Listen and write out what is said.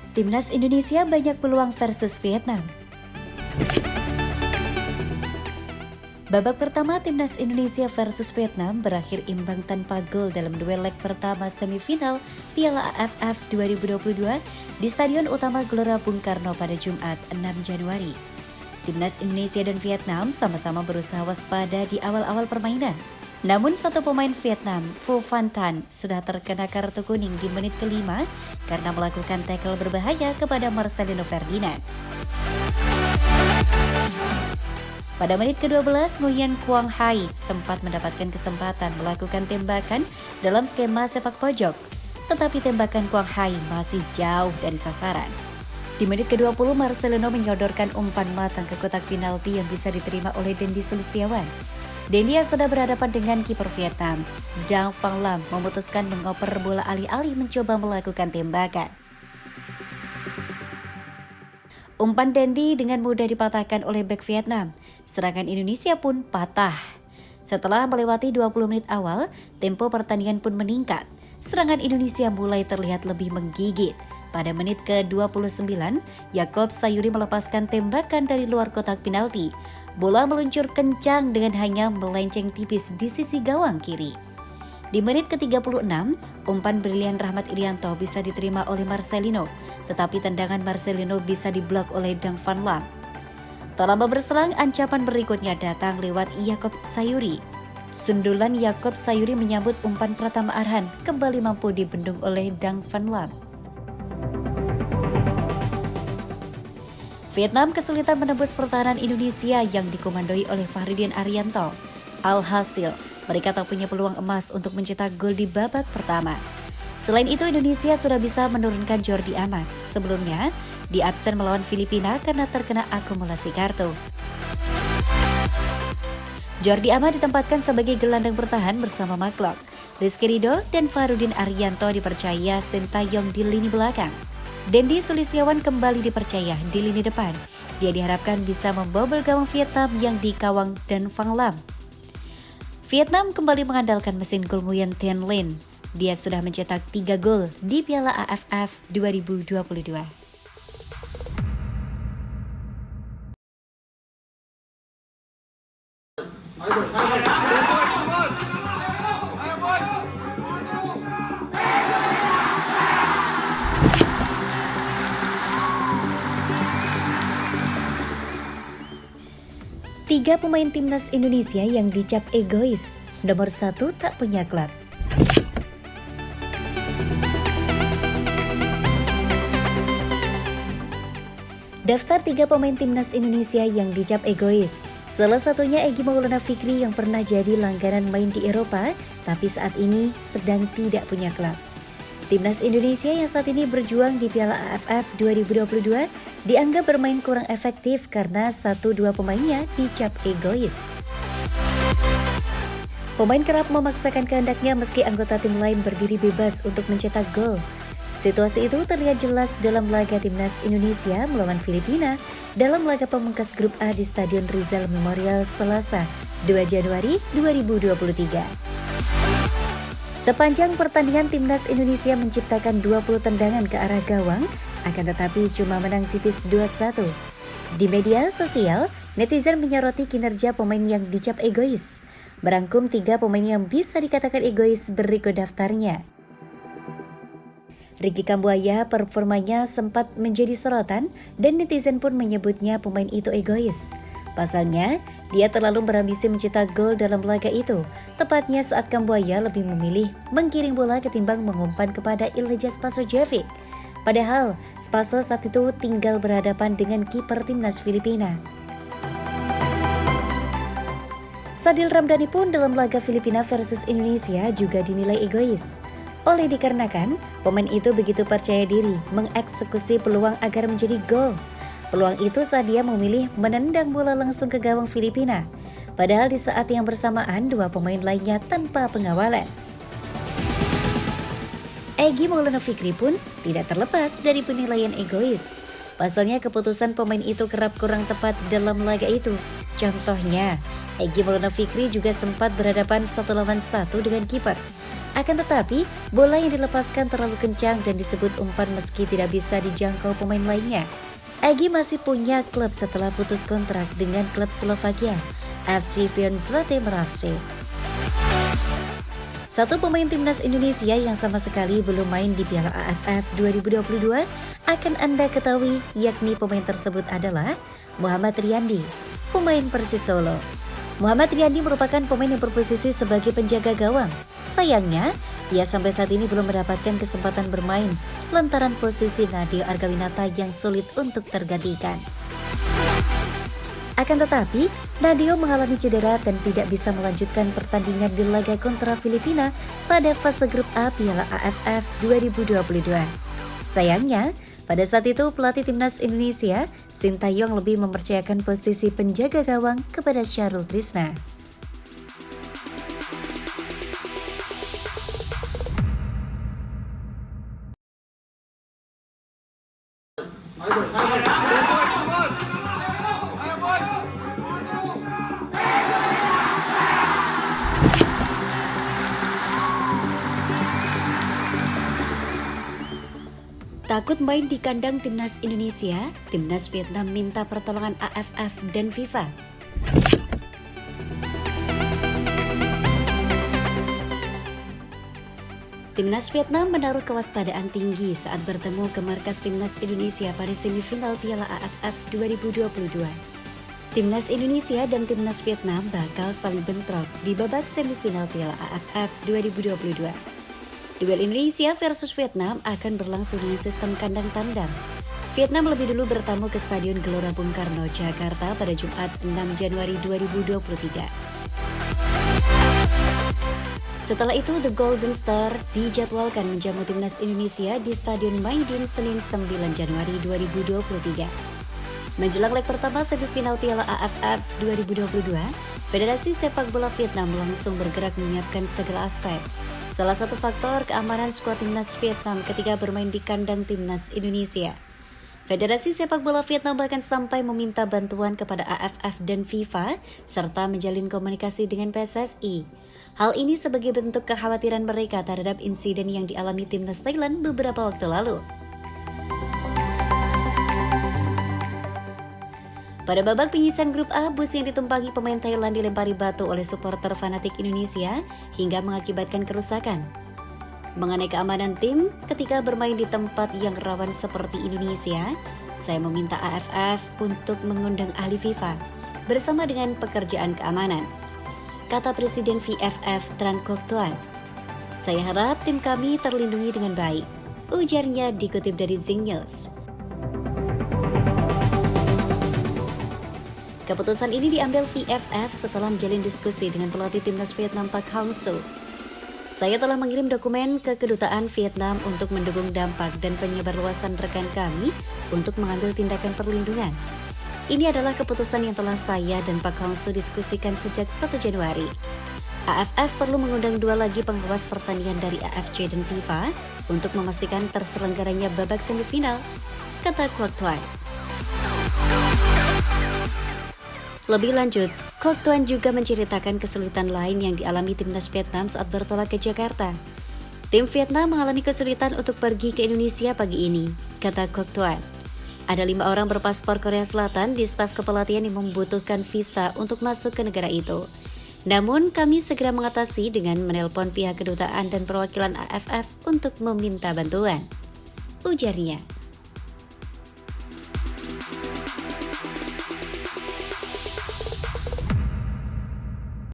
Timnas Indonesia banyak peluang versus Vietnam. Babak pertama Timnas Indonesia versus Vietnam berakhir imbang tanpa gol dalam duel leg pertama semifinal Piala AFF 2022 di Stadion Utama Gelora Bung Karno pada Jumat 6 Januari. Timnas Indonesia dan Vietnam sama-sama berusaha waspada di awal-awal permainan. Namun satu pemain Vietnam, Phu Van Tan, sudah terkena kartu kuning di menit kelima karena melakukan tackle berbahaya kepada Marcelino Ferdinand. Pada menit ke-12, Nguyen Quang Hai sempat mendapatkan kesempatan melakukan tembakan dalam skema sepak pojok, tetapi tembakan Quang Hai masih jauh dari sasaran. Di menit ke-20, Marcelino menyodorkan umpan matang ke kotak penalti yang bisa diterima oleh Dendi Sulistiawan. Dendi yang sudah berhadapan dengan kiper Vietnam, Dang Phang Lam, memutuskan mengoper bola alih-alih mencoba melakukan tembakan. Umpan Dendi dengan mudah dipatahkan oleh bek Vietnam, serangan Indonesia pun patah. Setelah melewati 20 menit awal, tempo pertandingan pun meningkat. Serangan Indonesia mulai terlihat lebih menggigit. Pada menit ke-29, Yaakob Sayuri melepaskan tembakan dari luar kotak penalti. Bola meluncur kencang dengan hanya melenceng tipis di sisi gawang kiri. Di menit ke-36, umpan brilian Rahmat Irianto bisa diterima oleh Marcelino, tetapi tendangan Marcelino bisa diblok oleh Dang Van Lam. Tak lama berselang, ancaman berikutnya datang lewat Yaakob Sayuri. Sundulan Yaakob Sayuri menyambut umpan Pratama Arhan kembali mampu dibendung oleh Dang Van Lam. Vietnam kesulitan menembus pertahanan Indonesia yang dikomandoi oleh Fahridian Arianto. Alhasil, mereka tak punya peluang emas untuk mencetak gol di babak pertama. Selain itu, Indonesia sudah bisa menurunkan Jordi Amat. Sebelumnya, di absen melawan Filipina karena terkena akumulasi kartu. Jordi Amat ditempatkan sebagai gelandang bertahan bersama Maklok. Rizky Ridho dan Fahruddin Arianto dipercaya Sintayong di lini belakang. Dendi Sulistiawan kembali dipercaya di lini depan. Dia diharapkan bisa membobol gawang Vietnam yang dikawang Dan Phang Lam. Vietnam kembali mengandalkan mesin gol Nguyen Thanh Linh. Dia sudah mencetak 3 gol di Piala AFF 2022. Tiga pemain timnas Indonesia yang dicap egois. Nomor 1 tak punya klub. Daftar 3 pemain timnas Indonesia yang dicap egois. Salah satunya Egy Maulana Fikri yang pernah jadi langganan main di Eropa, tapi saat ini sedang tidak punya klub. Timnas Indonesia yang saat ini berjuang di Piala AFF 2022 dianggap bermain kurang efektif karena 1-2 pemainnya dicap egois. Pemain kerap memaksakan kehendaknya meski anggota tim lain berdiri bebas untuk mencetak gol. Situasi itu terlihat jelas dalam laga Timnas Indonesia melawan Filipina dalam laga pemungkas grup A di Stadion Rizal Memorial Selasa 2 Januari 2023. Sepanjang pertandingan Timnas Indonesia menciptakan 20 tendangan ke arah gawang, akan tetapi cuma menang tipis 2-1. Di media sosial, netizen menyoroti kinerja pemain yang dicap egois. Merangkum 3 pemain yang bisa dikatakan egois berikut daftarnya. Ricky Kambuaya performanya sempat menjadi sorotan dan netizen pun menyebutnya pemain itu egois. Pasalnya, dia terlalu berambisi mencetak gol dalam laga itu, tepatnya saat Kambuaya lebih memilih menggiring bola ketimbang mengumpan kepada Ilja Spasojevic. Padahal, Spaso saat itu tinggal berhadapan dengan kiper timnas Filipina. Sadil Ramdhani pun dalam laga Filipina versus Indonesia juga dinilai egois. Oleh dikarenakan, pemain itu begitu percaya diri mengeksekusi peluang agar menjadi gol. Peluang itu saat dia memilih menendang bola langsung ke gawang Filipina. Padahal di saat yang bersamaan 2 pemain lainnya tanpa pengawalan. Egy Maulana Fikri pun tidak terlepas dari penilaian egois. Pasalnya keputusan pemain itu kerap kurang tepat dalam laga itu. Contohnya, Egy Maulana Fikri juga sempat berhadapan 1 lawan 1 dengan kiper. Akan tetapi, bola yang dilepaskan terlalu kencang dan disebut umpan meski tidak bisa dijangkau pemain lainnya. Egy masih punya klub setelah putus kontrak dengan klub Slovakia, FC Vionzlate Moravce. Satu pemain timnas Indonesia yang sama sekali belum main di Piala AFF 2022 akan Anda ketahui, yakni pemain tersebut adalah Muhammad Riyandi, pemain Persis Solo. Muhammad Riyandi merupakan pemain yang berposisi sebagai penjaga gawang. Sayangnya, ia sampai saat ini belum mendapatkan kesempatan bermain lantaran posisi Nadeo Argawinata yang sulit untuk tergantikan. Akan tetapi, Nadeo mengalami cedera dan tidak bisa melanjutkan pertandingan di laga kontra Filipina pada fase grup A Piala AFF 2022. Sayangnya, pada saat itu pelatih timnas Indonesia, Sintayong lebih mempercayakan posisi penjaga gawang kepada Syahrul Trisna. Takut main di kandang timnas Indonesia, timnas Vietnam minta pertolongan AFF dan FIFA. Timnas Vietnam menaruh kewaspadaan tinggi saat bertemu ke markas timnas Indonesia pada semifinal Piala AFF 2022. Timnas Indonesia dan timnas Vietnam bakal saling bentrok di babak semifinal Piala AFF 2022. Duel Indonesia versus Vietnam akan berlangsung dengan sistem kandang tandang. Vietnam lebih dulu bertamu ke Stadion Gelora Bung Karno, Jakarta pada Jumat 6 Januari 2023. Setelah itu, The Golden Star dijadwalkan menjamu timnas Indonesia di Stadion Maidin Senin 9 Januari 2023. Menjelang leg pertama semifinal Piala AFF 2022, Federasi Sepak Bola Vietnam langsung bergerak menyiapkan segala aspek. Salah satu faktor keamanan skuad timnas Vietnam ketika bermain di kandang timnas Indonesia. Federasi Sepak Bola Vietnam bahkan sampai meminta bantuan kepada AFF dan FIFA serta menjalin komunikasi dengan PSSI. Hal ini sebagai bentuk kekhawatiran mereka terhadap insiden yang dialami timnas Thailand beberapa waktu lalu. Pada babak penyisihan grup A, bus yang ditumpangi pemain Thailand dilempari batu oleh supporter fanatik Indonesia hingga mengakibatkan kerusakan. Mengenai keamanan tim ketika bermain di tempat yang rawan seperti Indonesia, saya meminta AFF untuk mengundang ahli FIFA bersama dengan pekerjaan keamanan, kata Presiden VFF Tran Kok Tuan. Saya harap tim kami terlindungi dengan baik, ujarnya dikutip dari Zing News. Keputusan ini diambil VFF setelah menjalin diskusi dengan pelatih timnas Vietnam Park Hang-seo. Saya telah mengirim dokumen ke kedutaan Vietnam untuk mendukung dampak dan penyebarluasan rekan kami untuk mengambil tindakan perlindungan. Ini adalah keputusan yang telah saya dan Park Hang-seo diskusikan sejak 1 Januari. AFF perlu mengundang 2 lagi pengawas pertandingan dari AFC dan FIFA untuk memastikan terselenggaranya babak semifinal, kata Kwok Tuan. Lebih lanjut, Kok Tuan juga menceritakan kesulitan lain yang dialami timnas Vietnam saat bertolak ke Jakarta. Tim Vietnam mengalami kesulitan untuk pergi ke Indonesia pagi ini, kata Kok Tuan. Ada 5 orang berpaspor Korea Selatan di staf kepelatihan yang membutuhkan visa untuk masuk ke negara itu. Namun, kami segera mengatasi dengan menelpon pihak kedutaan dan perwakilan AFF untuk meminta bantuan, ujarnya.